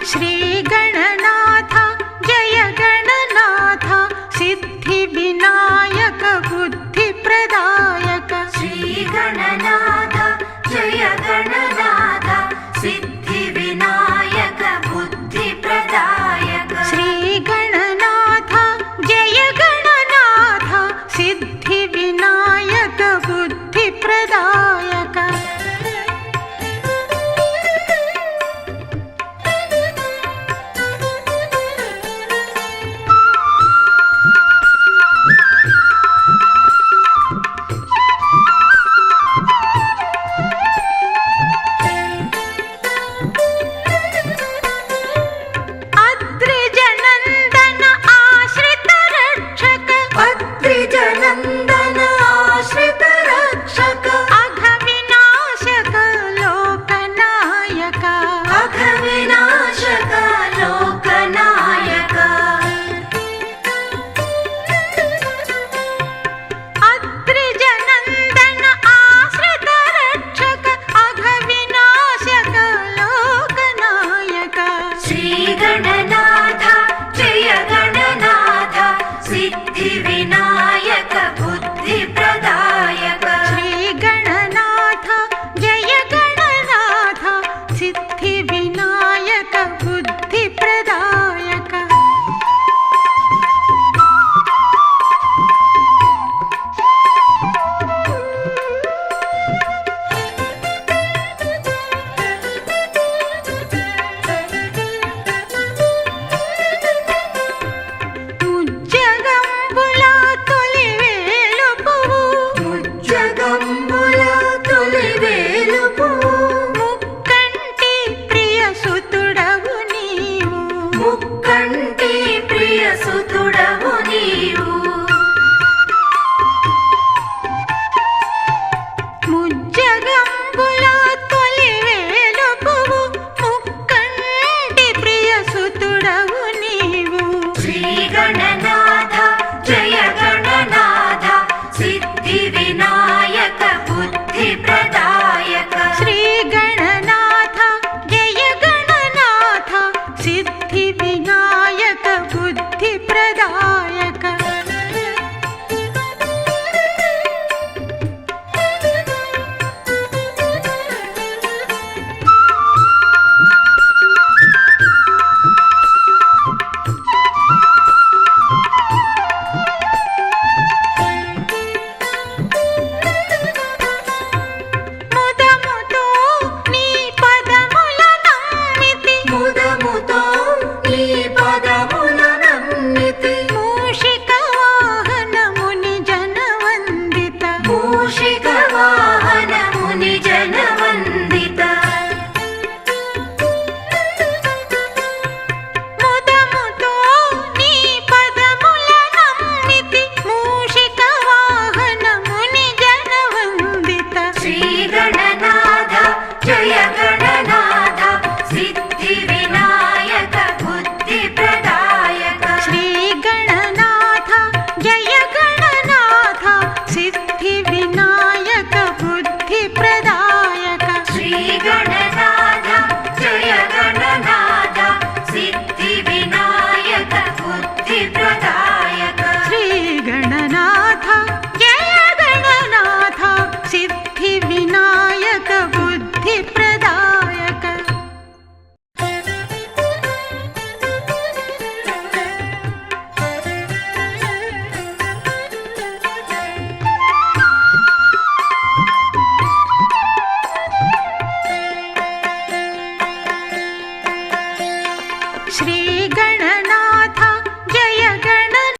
श्री गणनाथ जय गणनाथ सिद्धि विनायक बुद्धि प्रदायक श्री गणनाथ जय गणनाथ सिद्धि विनायक बुद्धि प्रदायक श्री गणनाथ जय गणनाथ सिद्धि विनायक बुद्धि प्रदायक अद्रिजनन्दन आश्रित रक्षक अद्रिजनन्दन आश्रित रक्षक अघविनाशक लोकनायक अघविनाशक लोकनायक अद्रिजनन्दन आश्रित रक्षक अघविनाशक लोकनायक श्री गणनाथ जय गणनाथ सिद्धि विनायक बुद्धि प्रदायक श्री गणनाथ जय गणनाथ सिद्धि विनायक